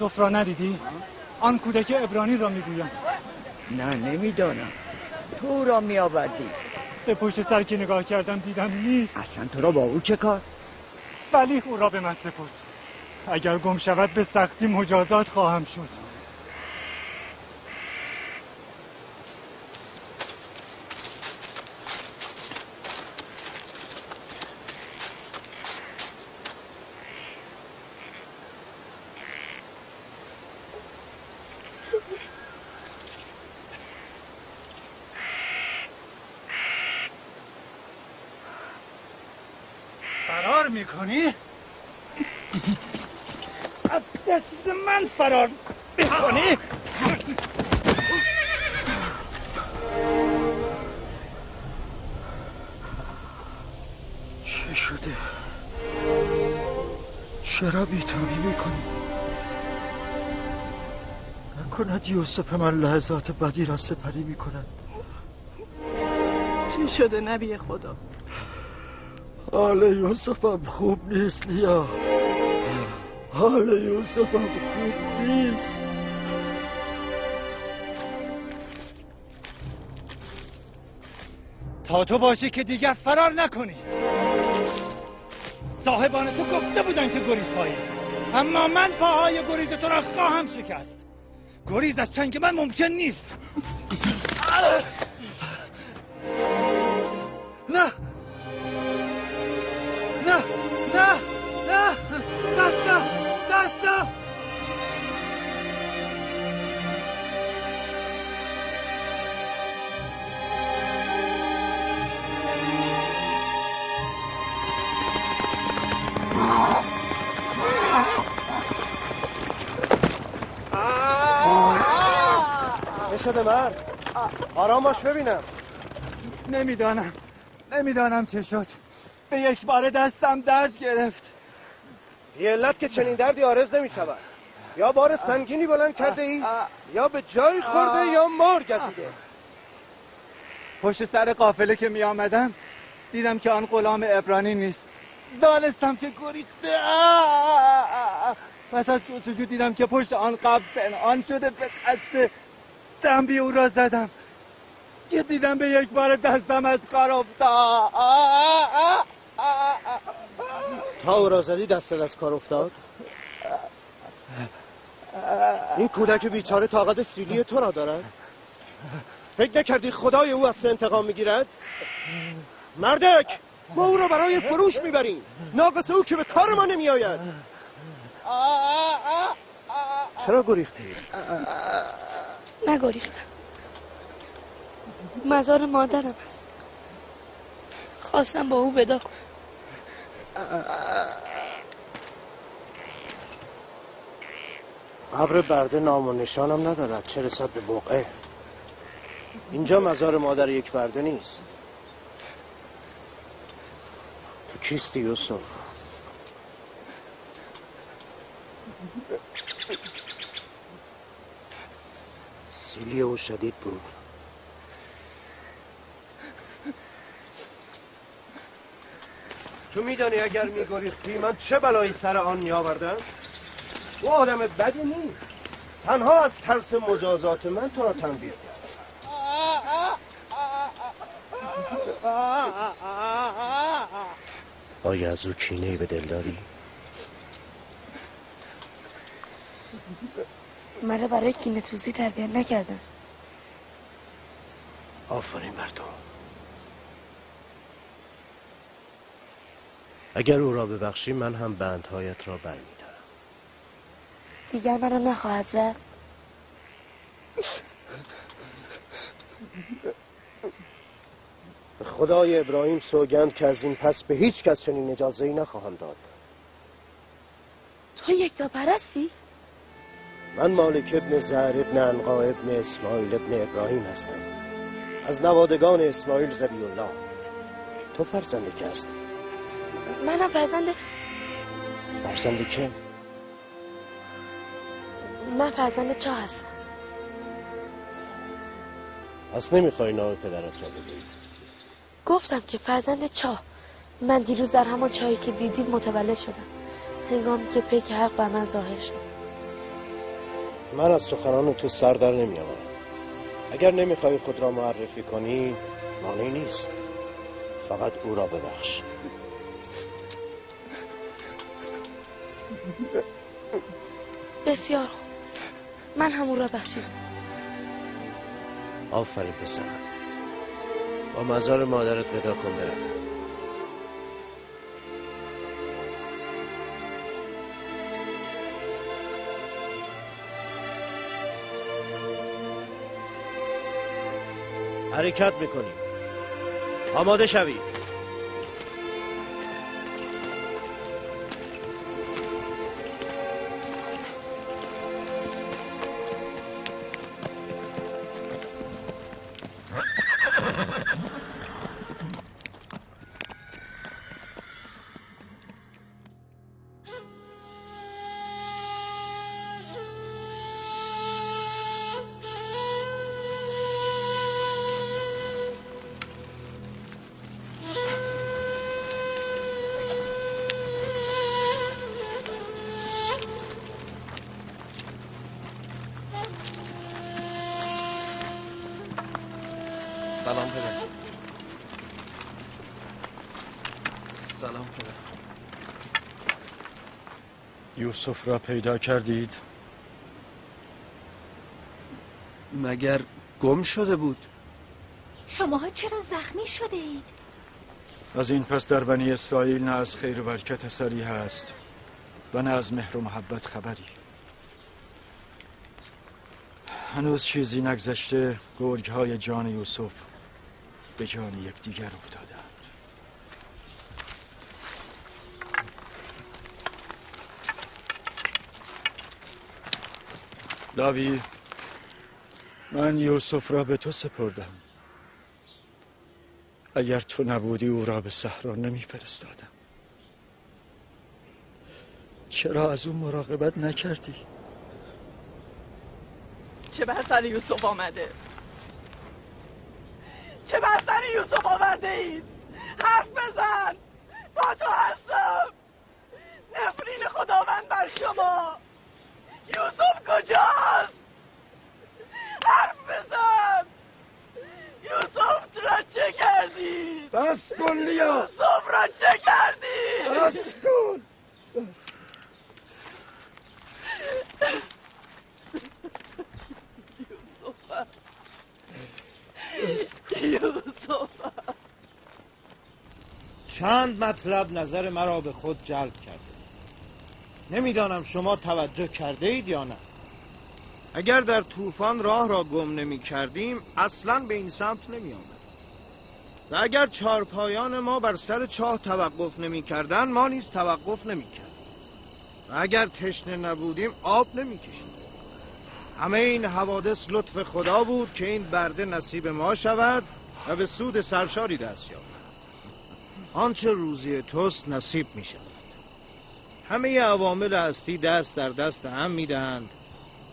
یوسف را ندیدی؟ آن کودک عبرانی را میگویم. نه نمیدانم. تو را میآوردی؟ به پشت سر که نگاه کردم دیدم نیست. اصلا تو را با او چه کار؟ ولی او را به من سپرد. اگر گم شود به سختی مجازات خواهم شد. فرار میکنی؟ از دست من فرار میکنی؟ چه شده؟ چرا بی‌تابی میکنی؟ نکند یوسف من لحظات بدی را سپری میکند؟ چی شده نبی خدا؟ حال یوسفم خوب نیست لیا. حال یوسفم خوب نیست. تا تو باشی که دیگر فرار نکنی. صاحبان تو گفته بودن که گریز پایی، اما من پاهای گریز تو را خواهم شکست. گریز از چنگ من ممکن نیست. نه نه نه نه، دستم دستم. چه شده مرد؟ آرام باش ببینم. نمیدانم چه شد. به یک بار دستم درد گرفت. بی علت که چنین دردی عارض نمی شود. یا بار سنگینی بلند کرده ای یا به جای خورده یا مار گزیده. پشت سر قافله که می آمدم دیدم که آن غلام عبرانی نیست. دانستم که گریخته. پس از جستجو دیدم که پشت آن قبر پنهان شده. به قصد دنبی او را زدم که دیدم به یک بار دستم از کار افتاد. تا او را زدی دستت از کار افتاد؟ این کودک بیچاره طاقت سیلی تو را دارد؟ فکر نکردی خدای او از تو انتقام میگیرد؟ مردک، ما او را برای فروش میبریم. ناقص او که به کار ما نمیآید. چرا گریختی؟ نگریختم. مزار مادرم است. خواستم با او ودا کنم. قبر برده نام و نشانم ندارد، چه رسد به بقعه. اینجا مزار مادر یک برده نیست. تو کیستی یوسف؟ سیلی او شدید بود. تو میدانی اگر میگریختی من چه بلایی سر آن میآوردم؟ او آدم بدی نیست. تنها از ترس مجازات من تو را تنبیه کرد. آیا از او کینه‌ای به دل داری؟ مرا برای کینه توزی تربیت نکردن. آفرین بر تو. اگر او را ببخشی من هم بندهایت را برمی‌دارم. دیگر مرا نخواهد زد. به خدای ابراهیم سوگند که از این پس به هیچ کس چنین اجازه‌ای نخواهم داد. تو یکتا پرستی؟ من مالک ابن زهر ابن عنقا ابن اسماعیل ابن ابراهیم هستم، از نوادگان اسماعیل ذبیح الله. تو فرزند که هستی؟ منم فرزند که؟ من فرزند چا هستم. پس نمیخوای نام پدرت را بگویی؟ گفتم که فرزند چا. من دیروز در همان چایی که دیدید متولد شدم، هنگامی که پیک حق بر من ظاهر شد. من از سخنان تو سر در نمیآورم. اگر نمیخوای خود را معرفی کنی مانعی نیست، فقط او را ببخش. بسیار خوب، من هم او را بخشیدم. آفرین پسرم. با مزار مادرت ودا کن برم. حرکت میکنیم. آماده شوید. سلام پدر. سلام پدر. یوسف را پیدا کردید؟ مگر گم شده بود؟ شماها چرا زخمی شده اید؟ از این پس در بنی اسرائیل نه از خیر و برکت اثری هست و نه از مهر و محبت خبری. هنوز چیزی نگذشته گرگ‌های جان یوسف به جان یکدیگر افتادند. لاوی، من یوسف را به تو سپردم. اگر تو نبودی او را به صحرا نمی‌فرستادم. چرا از او مراقبت نکردی؟ چه بر سر یوسف آمده؟ چه بر سر یوسف آورده اید؟ حرف بزن، با تو هستم. نفرین خداوند بر شما. یوسف کجاست؟ حرف بزن. یوسف را چه کردی؟ بس کن لیا. یوسف را چه کردی؟ بس کن. یوسف چند مطلب نظر مرا به خود جلب کرده. نمیدانم شما توجه کرده اید یا نه. اگر در طوفان راه را گم نمی کردیم اصلاً به این سمت نمی آمد. و اگر چارپایان ما بر سر چاه توقف نمی کردن ما نیز توقف نمی کردیم. و اگر تشنه نبودیم آب نمی کشیم. همه این حوادث لطف خدا بود که این برده نصیب ما شود و به سود سرشاری دست یابد. آنچه روزی توست نصیب می شود. همه عوامل هستی دست در دست هم می دهند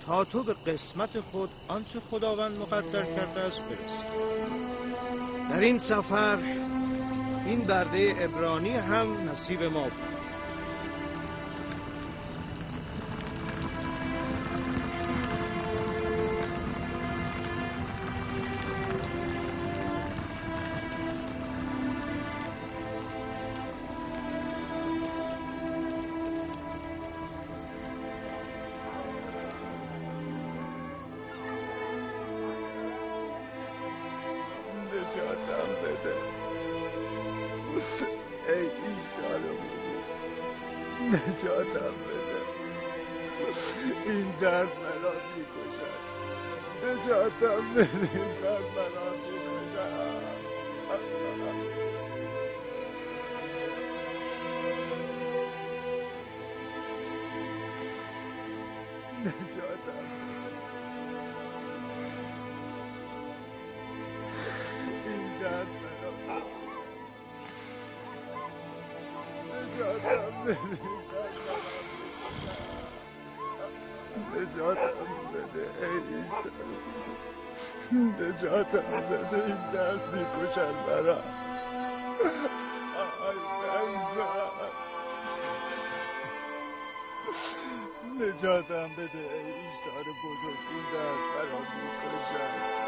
تا تو به قسمت خود آنچه خداوند مقدر کرده است برسی. در این سفر این برده عبرانی هم نصیب ما بود. نجاتم بده ای ایشدارم، نجاتم بده. این درد مرا میکشد. نجاتم بده، این درد مرا میکشد. نجاتم این درد مرا نجاتم بده. نجاتم بده ای نجاتم بده، این درد میکشد مرا. نجاتم بده ای ایشان بزرگ، این دست برام میکشد.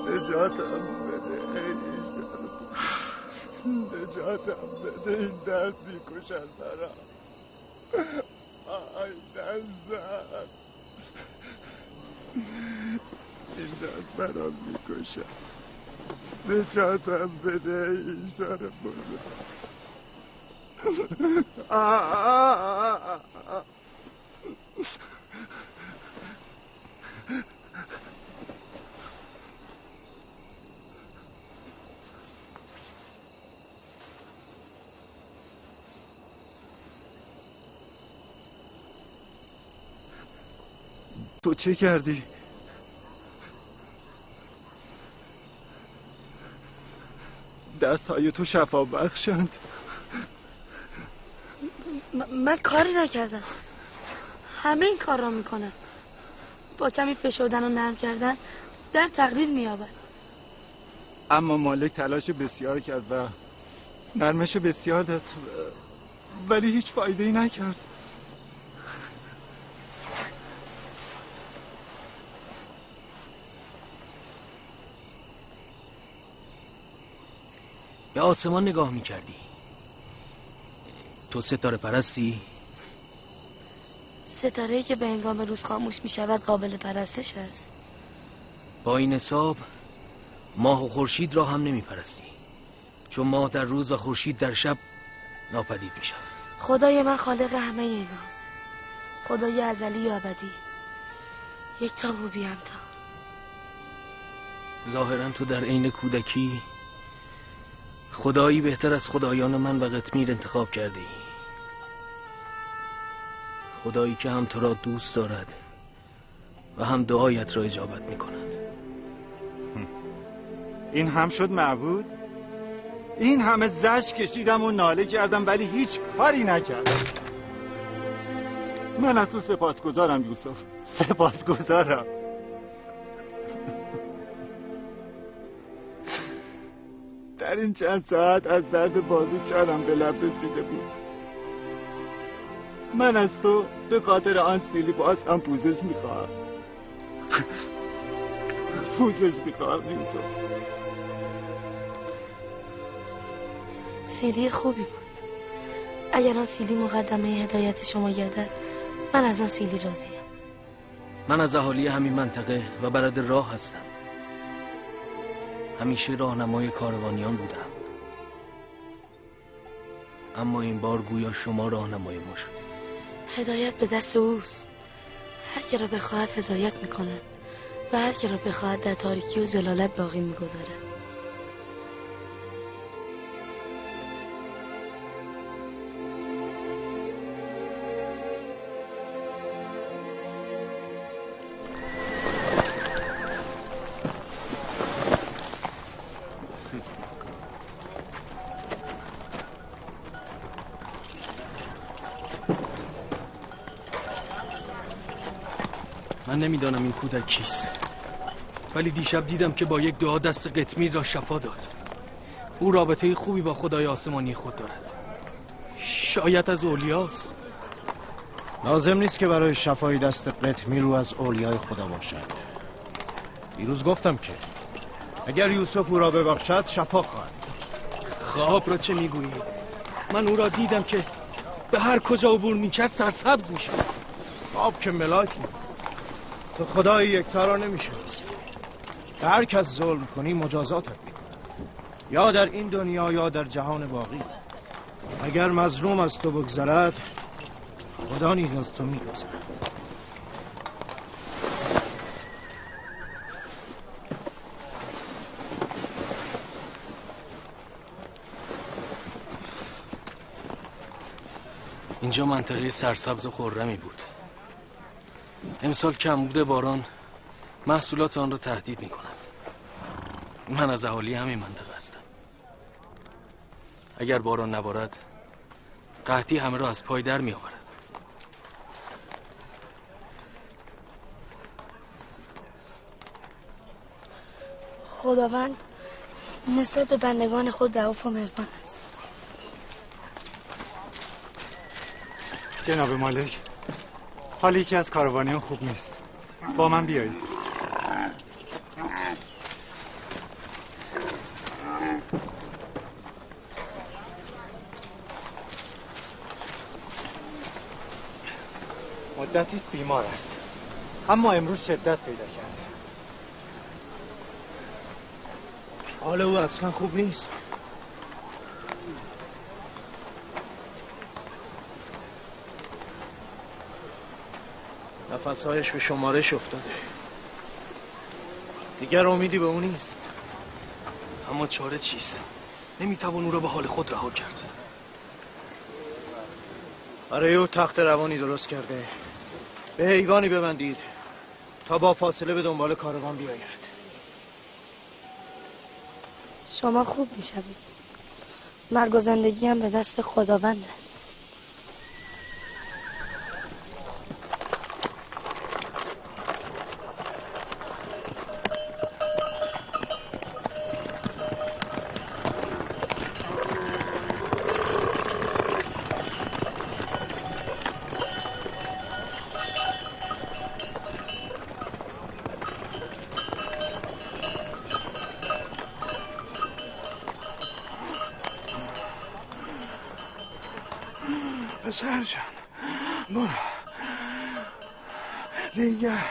نجاتم بده ای ایشان، نجاتم بده، این درد میکشن برام. آی دستم، این درد برام میکشن. نجاتم بده ای ایشان بزرگ. تو چه کردی؟ دستهای تو شفا بخشند. من کاری نکردم. همه این کار را میکنن. با کمی فشردن و نرم کردن در تقلیل میابد. اما مالک تلاش بسیار کرد و نرمش بسیار داد، ولی هیچ فایده ای نکرد. به آسمان نگاه میکردی. تو ستاره پرستی؟ ستاره‌ای که به هنگام روز خاموش میشود قابل پرستش است. با این حساب ماه و خورشید را هم نمیپرستی، چون ماه در روز و خورشید در شب ناپدید میشود. خدای من خالق همه ایناست، خدای ازلی و ابدی، یک تا و بی همتا. ظاهرا تو در عین کودکی خدایی بهتر از خدایان من و قطمیر انتخاب کرده ای. خدایی که هم تو را دوست دارد و هم دعایت را اجابت می کند. این هم شد معبود؟ این همه زجر کشیدم و ناله کردم ولی هیچ کاری نکردم. من از تو سپاسگزارم یوسف، سپاسگزارم. در این چند ساعت از درد بازو چارم به لب رسیده بود. من از تو به خاطر آن سیلی باز هم پوزش میخواهم. پوزش میخواهم یوسف. سیلی خوبی بود. اگر آن سیلی مقدمه هدایت شما گردد، من از آن سیلی راضیم. من از اهالی همین منطقه و برد راه هستم. همیشه راهنمای کاروانیان بودم، اما این بار گویا شما راهنمای ما شد. هدایت به دست اوست. هر که را بخواهد هدایت میکند و هر که را بخواهد در تاریکی و ضلالت باقی میگذارد. من نمیدانم این کودک کیست، ولی دیشب دیدم که با یک دعا دست قطمیر را شفا داد. او رابطه خوبی با خدای آسمانی خود دارد. شاید از اولیاست. لازم نیست که برای شفای دست قطمیر رو از اولیای خدا باشد. دیروز گفتم که اگر یوسف او را ببخشد شفا خواهد. خواب را چه میگویی؟ من او را دیدم که به هر کجا عبور میکرد سرسبز میشد. خواب که ملاک نیست. تو خدای یکتا را نمیشناسی. به هر کس ظلم کنی مجازاتت میکنه، یا در این دنیا یا در جهان باقی. اگر مظلوم از تو بگذرد خدا نیز از تو میگذرد. اینجا منطقه سرسبز و خرمی بود. امسال کمبود باران محصولات آن را تهدید می کند. من از اهالی همین منطقه هستم. اگر باران نبارد قحطی همه را از پای در می آورد. خداوند نسبت به بندگان خود رئوف و مهربان است. جناب مالک، حال یکی از کاروانیان خوب نیست. با من بیایید. مدتی است بیمار است، اما امروز شدت پیدا کرده. حال او اصلا خوب نیست. نفسهایش به شمارش افتاده. دیگر امیدی به او نیست. اما چاره چیست؟ نمیتوان او را به حال خود رها کرد. برای او تخت روانی درست کرده. به حیوانی ببندید تا با فاصله به دنبال کاروان بیاید. شما خوب میشوید. مرگ و زندگی هم به دست خداوند است. پسر جان برو، دیگر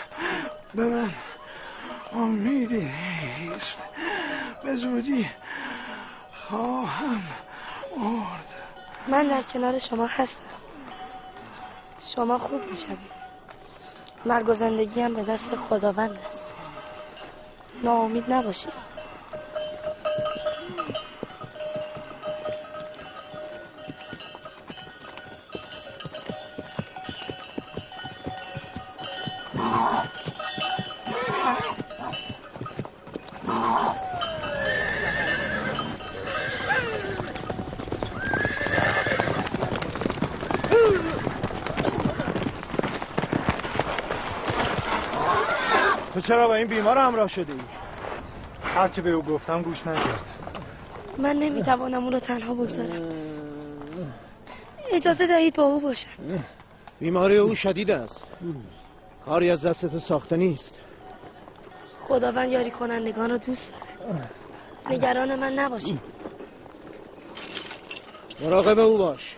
به من امیدی نیست. به زودی خواهم مرد. من در کنار شما هستم. شما خوب میشوید. مرگ و زندگی هم به دست خداوند است. ناامید نباشید. تو چرا با این بیمار همراه شدی؟ هرچه به او گفتم گوش نکرد. من نمیتوانم اون رو تنها بگذارم. اجازه دهید با او باشم. بیماری او شدید است. کاری از دست تو ساخته نیست. خداوند یاری کنندگان رو دوست داره. نگران من نباشید. مراقب او باش.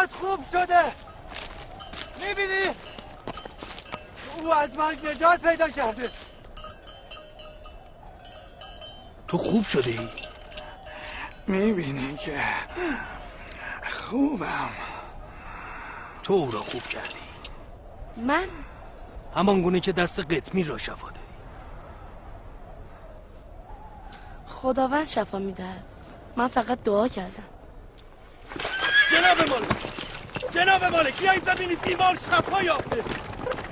حالت خوب شده. میبینی؟ او از مرگ نجات پیدا کرده. تو خوب شده ای؟ میبینی که خوبم. تو او را خوب کردی. من؟ همان گونه که دست قطمیر را شفا دادی. خداوند شفا میدهد. من فقط دعا کردم. جناب مالک بیایید ببینید بیمار شفا یافته.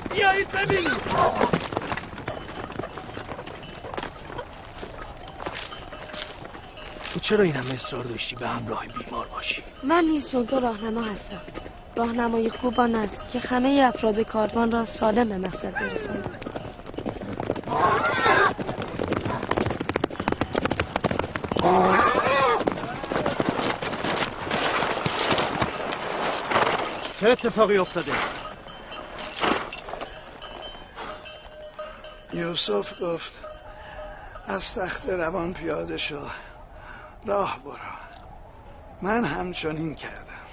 بیایید ببینید. تو چرا این همه اصرار داشتی به همراه بیمار باشی؟ من نیز چون تو راهنما هستم. راهنمای خوب آن است که همه افراد کاروان را سالم به مقصد برساند. چه اتفاقی افتاده؟ یوسف گفت از تخت روان پیاده شو، راه برو. من همچنین کردم.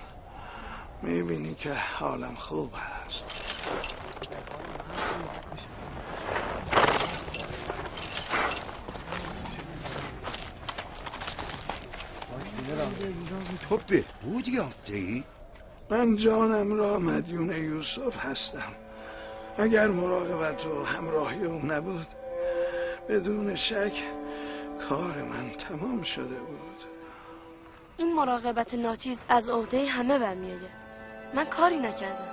میبینی که حالم خوب هست. تو بهبود یافته ای؟ من جانم را مدیون یوسف هستم. اگر مراقبت و همراهی او نبود بدون شک کار من تمام شده بود. این مراقبت ناچیز از عهده همه برمیآید. من کاری نکردم.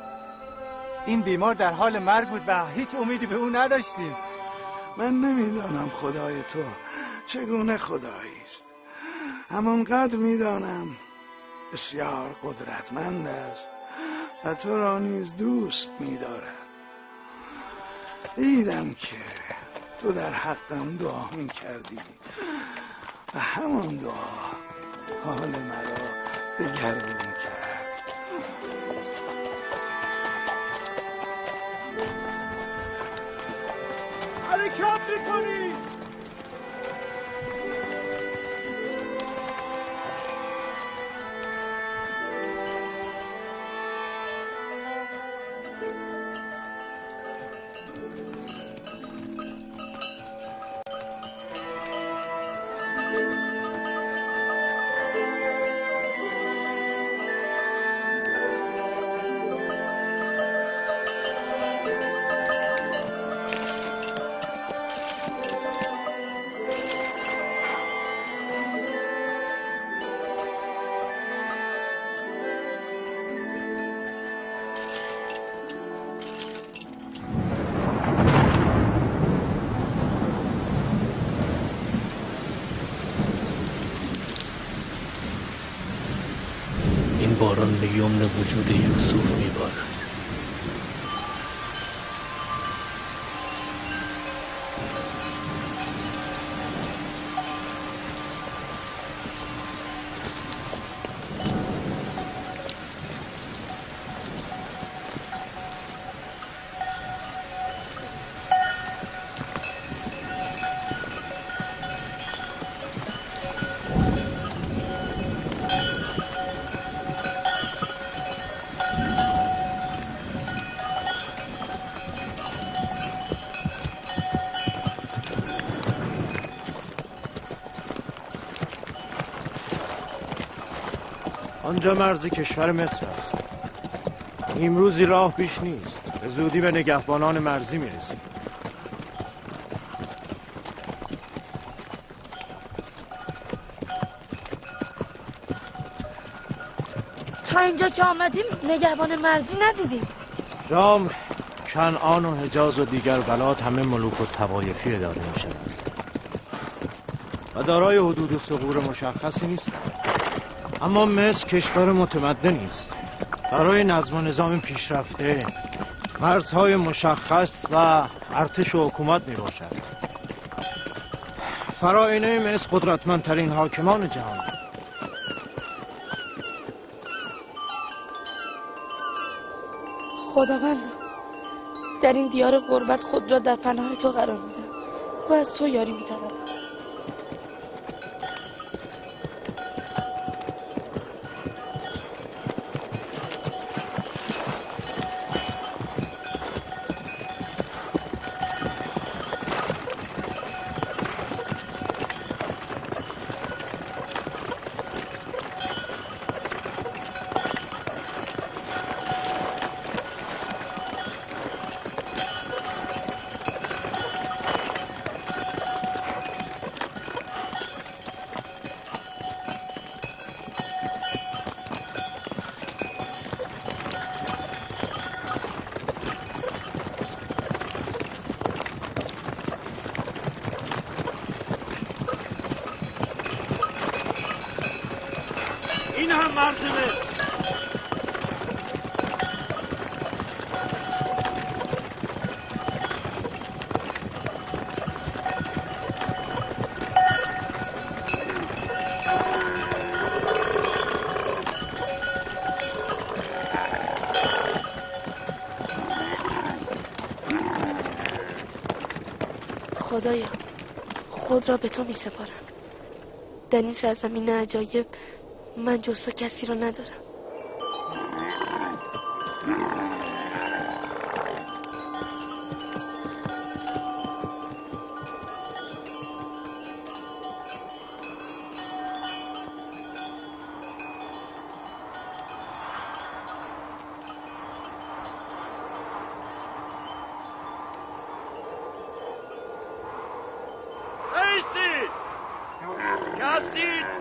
این بیمار در حال مرگ بود و هیچ امیدی به او نداشتیم. من نمیدانم خدای تو چگونه خدایی است. همانقدر میدانم بسیار قدرتمند است و تو را نیز دوست می‌دارد. دیدم که تو در حقم دعا می‌کردی و همان دعا حال مرا دگرگون کرد. حرکت می‌کنی؟ باران به یمن وجود یوسف میبارد. آنجا مرز کشور مصر است. امروزی راه بیش نیست. به زودی به نگهبانان مرزی میرسیم. تا اینجا که آمدیم نگهبان مرزی ندیدیم. شام، کنعان و حجاز و دیگر بلاد همه ملوک و طوایفی اداره می شود و دارای حدود و ثغور مشخصی نیست. اما مصر کشور متمدنی است. برای نظم و نظام پیشرفته مرزهای مشخص و ارتش و حکومت می باشد. فراعنه مصر قدرتمندترین حاکمان جهان. خداوند در این دیار غربت خود را در پناه تو قرار میدم و از تو یاری می‌طلبم. این هم مرز مصر. خدایا خود را به تو می سپارم. در این سرزمین عجایب من جز تو کسی را ندارم.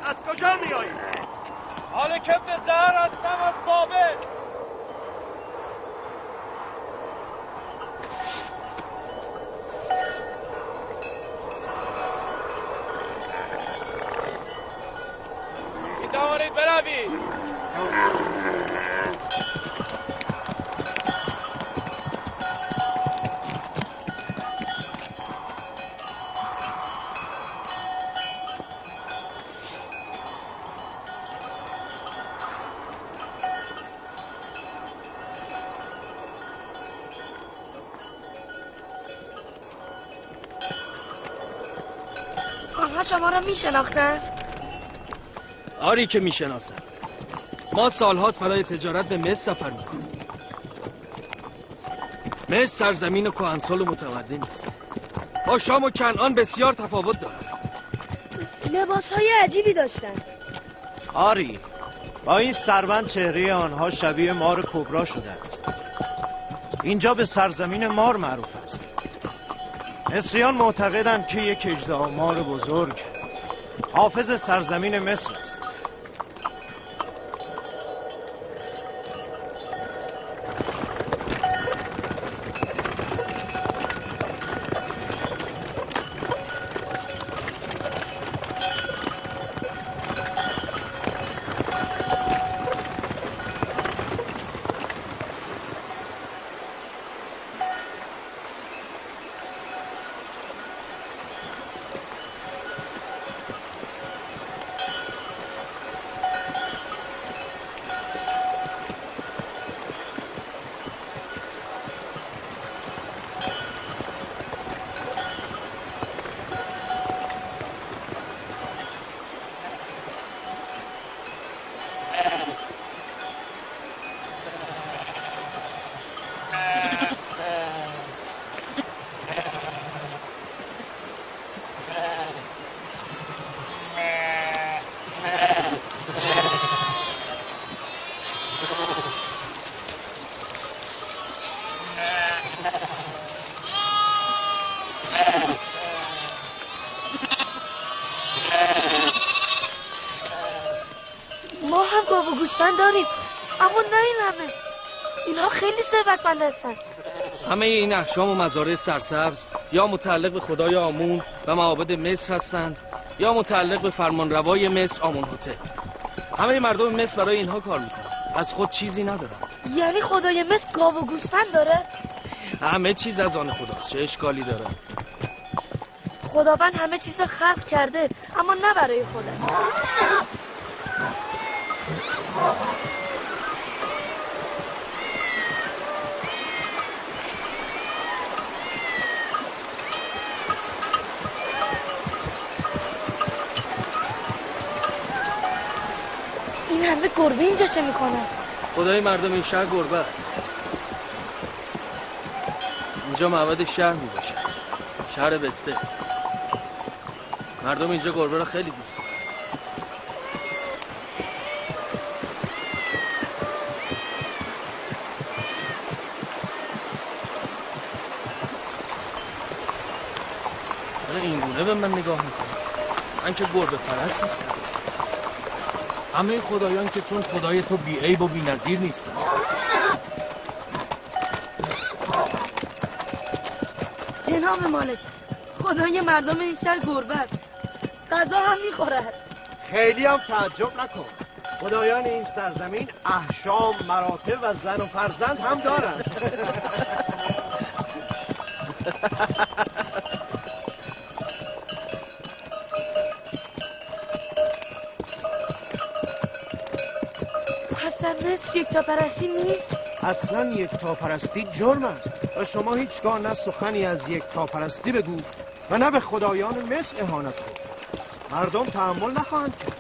از کجا میایید؟ مالک ابن زهر هستم از بابل. میتوانید بروید. آنها شما را می شناختن؟ آری که می شناسن. ما سالهاست برای تجارت به مصر سفر می کنیم. مصر سرزمین کهنسال و متمدن است. با شام و کنعان بسیار تفاوت دارد. لباس های عجیبی داشتن. آری، با این سربند چهره آنها شبیه مار کبرا شده است. اینجا به سرزمین مار معروف است. مصریان معتقدند که یک اژدها مار بزرگ حافظ سرزمین مصر است. ما هم گاو و گوسفند داریم، اما نه این همه. اینها خیلی ثروتمند هستند. همه این احشام و مزارع سرسبز یا متعلق به خدای آمون و معابد مصر هستند یا متعلق به فرمانروای مصر آمون‌هوتپ. همه مردم مصر برای اینها کار میکنن، از خود چیزی ندارن. یعنی خدای مصر گاو و گوسفند داره؟ همه چیز از آن خداست، چه اشکالی داره؟ خداوند همه چیز خلق کرده، اما نه برای خودش. این همه گربه اینجا چه میکنن؟ خدای مردم این شهر گربه است. اینجا معبد شهر میباشه، شهر بسته. مردم اینجا گربه را خیلی دوست دارن. این گونه به من نگاه میکنه. من که گربه پرست نیستم. همه خدایان که چون خدای تو بی عیب و بی نظیر نیستن. جناب مالک، خدای مردم این شهر گربه است. غذا هم میخورد. خیلی هم تعجب نکن. خدایان این سرزمین احشام، مراتب و زن و فرزند هم دارند. پس در مصر یکتاپرستی نیست؟ اصلا یکتاپرستی جرم است و شما هیچگاه نه سخنی از یکتاپرستی بگو و نه به خدایان مصر اهانت کن. مردم تحمل نخواهند کرد.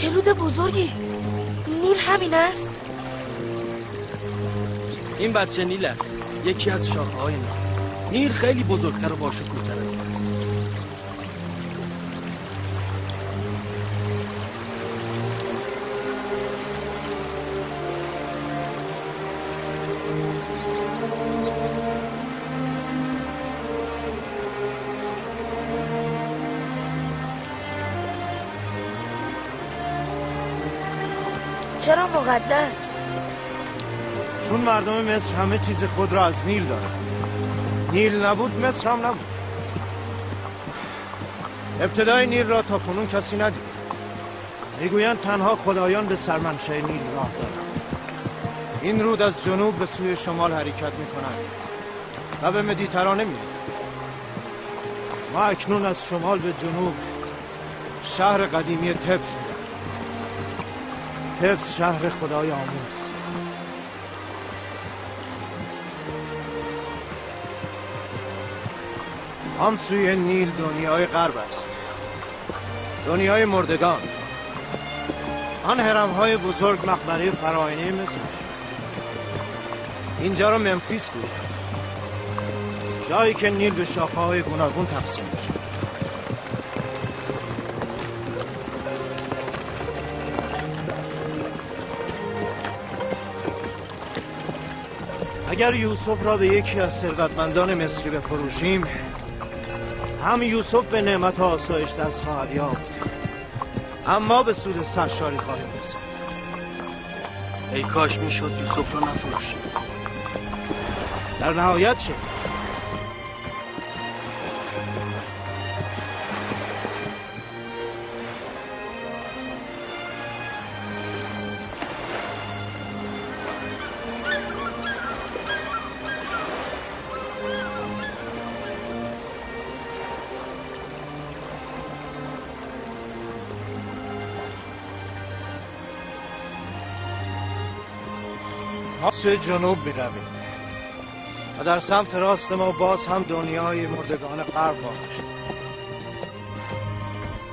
چه رود بزرگی؟ نیل همین است؟ این بچه نیل است، یکی از شاخه‌های نیل. نیل خیلی بزرگتر و باشکوه‌تر است. چرا مقدس؟ چون مردم مصر همه چیز خود را از نیل دارند. نیل نبود مصر هم نبود. ابتدای نیل را تا کنون کسی ندید. میگویند تنها خدایان به سرمنشأ نیل راه دارند. این رود از جنوب به سوی شمال حرکت می‌کند و به مدیترانه می‌رسد. ما اکنون از شمال به جنوب شهر قدیمی تبس می‌رویم. تبس شهر خدای آمون است. آن سوی نیل دنیای غرب است، دنیای مردگان. آن هرم‌های بزرگ مقبره فراعنه مصر است. اینجا را ممفیس گویند، جایی که نیل به شاخه‌های گوناگون تقسیم می‌شود. اگر یوسف را به یکی از ثروتمندان مصری بفروشیم، هم یوسف به نعمت و آسایش دست خواهد یافت، اما به سود سرشاری خواهیم رسید. ای کاش میشد یوسف را نفروشیم. در نهایت چه؟ ما سوی جنوب می‌رویم و در سمت راست ما باز هم دنیای مردگان غرب واقع شد.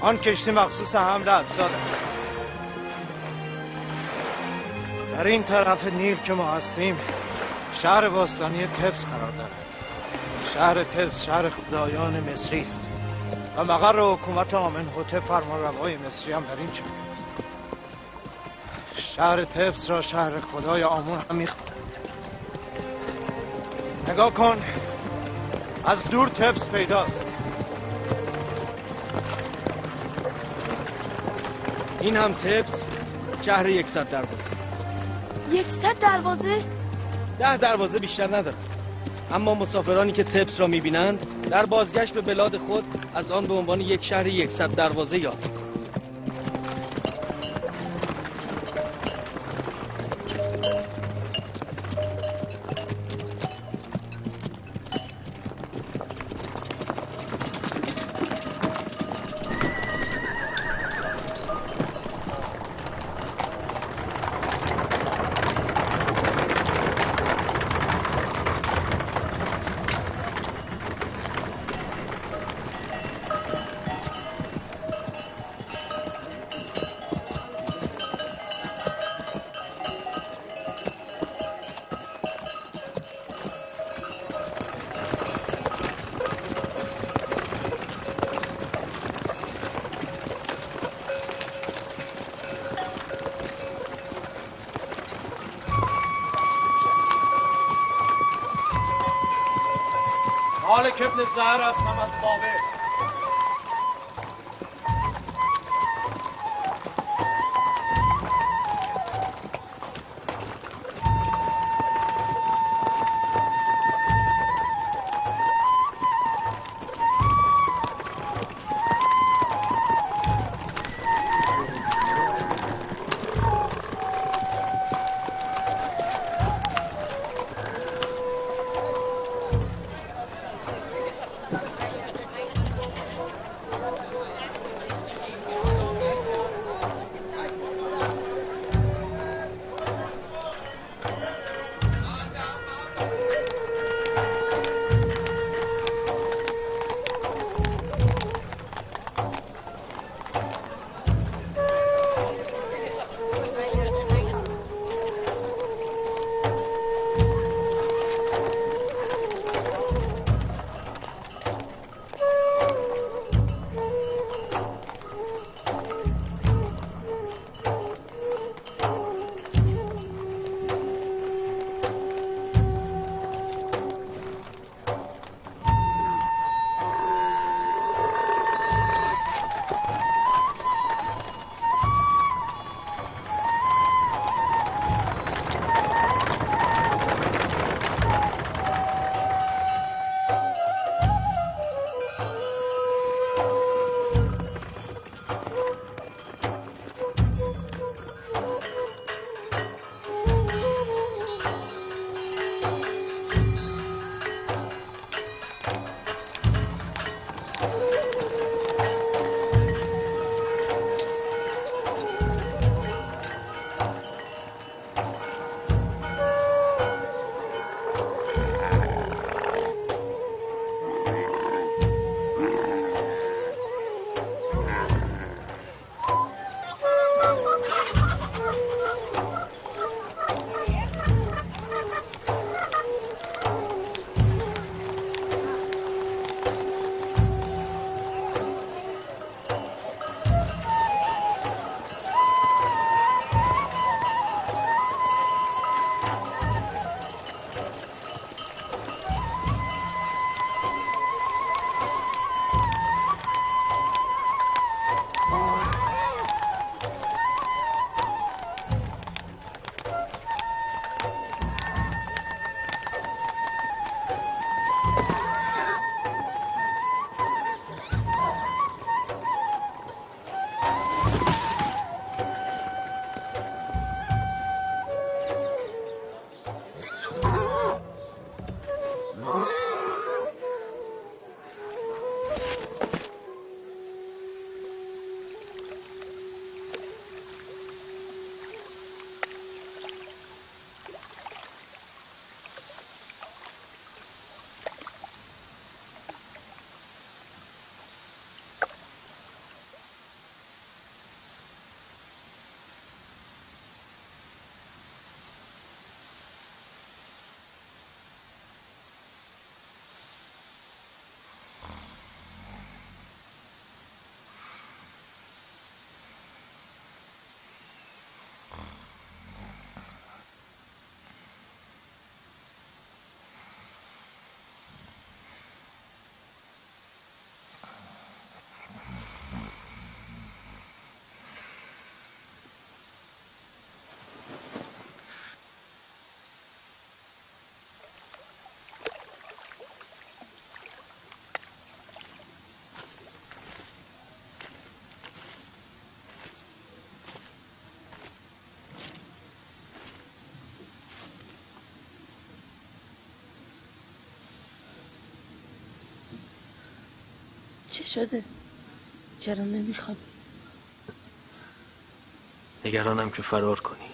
آن کشتی مخصوص حمل ابزار است. در این طرف نیل که ما هستیم شهر باستانی تبس قرار دارد. شهر تبس شهر خدایان مصری است و مقر حکومت آمنحتپ فرمانروای مصری هم در این شهر است. شهر تبس را شهر خدای آمون هم می‌خوانند. نگاه کن، از دور تبس پیداست. این هم تبس، شهر 100 دروازه. 100 دروازه؟ 10 دروازه بیشتر ندارد. اما مسافرانی که تبس را می‌بینند در بازگشت به بلاد خود از آن به عنوان یک شهر 100 دروازه یاد می‌کنند. مالک ابن زهر هستم از بابل. چه شده؟ چرا نمیخوابی؟ نگرانم که فرار کنی.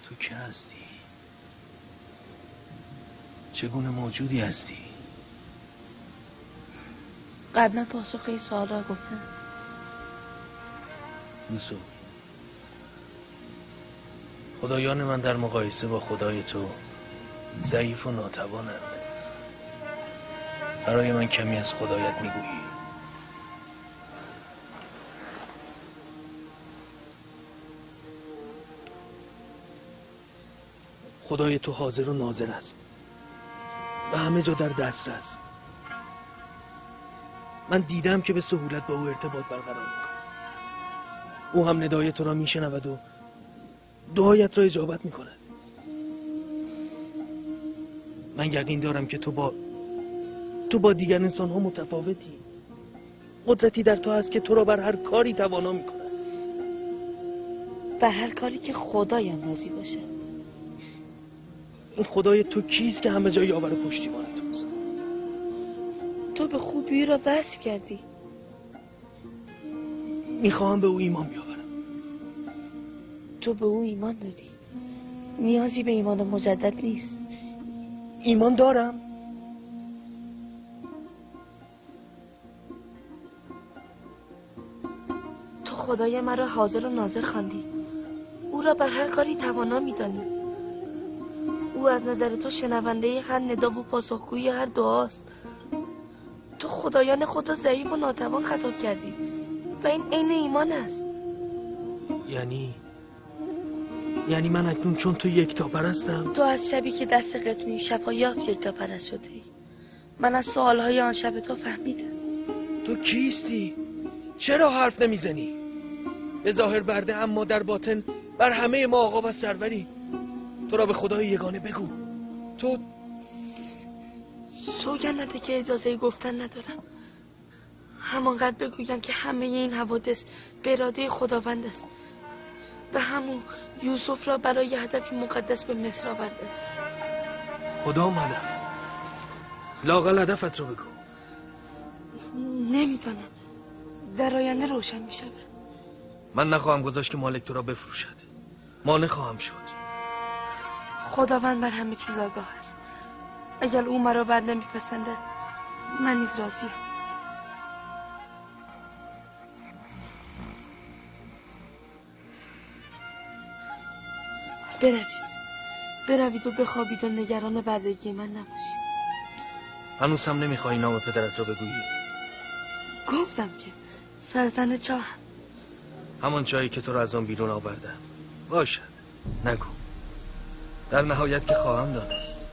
تو که هستی؟ چگونه موجودی هستی؟ قبلا پاسخ این سوال را گفتم. یوسف، خدایان من در مقایسه با خدای تو ضعیف و ناتوانند. برای من کمی از خدایت میگویی؟ خدای تو حاضر و ناظر است و همه جا در دسترس. من دیدم که به سهولت با او ارتباط برقرار میکنه. او هم ندای تو را میشنود و دعایت را اجابت میکند. من یقین دارم که تو با دیگر انسان ها متفاوتی. قدرتی در تو هست که تو را بر هر کاری توانا میکند. بر هر کاری که خدایم راضی باشه. این خدای تو کیست که همه جای یاور و پشتیبان توست؟ تو به خوبی را وصف کردی. میخواهم به او ایمان بیاورم. تو به او ایمان داری. نیازی به ایمان مجدد نیست. ایمان دارم. تو خدای مرا حاضر و ناظر خواندی. او را بر هر کاری توانا میدانی. او از نظر تو شنونده هر ندا و پاسخگوی هر دعاست. تو خدایان خود را ضعیف و ناتوان خطاب کردی و این عین ایمان است. یعنی من اکنون چون تو یکتاپرستم؟ تو از شبی که دست قطمی شفایات یکتاپرست شده ای. من از سوالهای آن شب تو فهمیدم. تو کیستی؟ چرا حرف نمیزنی؟ به ظاهر برده اما در باطن بر همه ما آقا و سروری. تو را به خدای یگانه بگو. تو سوگند نده که اجازه گفتن ندارم. همانقدر بگویم که همه این حوادث به اراده خداوند است و همون یوسف را برای هدفی مقدس به مصر آورده است. کدام هدف؟ لااقل هدفت را بگو. نمیدانم. در آینده روشن می شود. من نخواهم گذاشت که مالک تو را بفروشد. مانع خواهم شد. خداوند بر همه چیز آگاه است. اگر او مرا بر نمیپسندد من نیز راضیم. بروید و بخوابید و نگران بردگی من نباشید. هنوز هم نمیخوایی نام پدرت را بگویی؟ گفتم که فرزند چاهم. همان جایی که تو را از آن بیرون آوردم. باشد، نگو. در نهایت که خواهم دانست.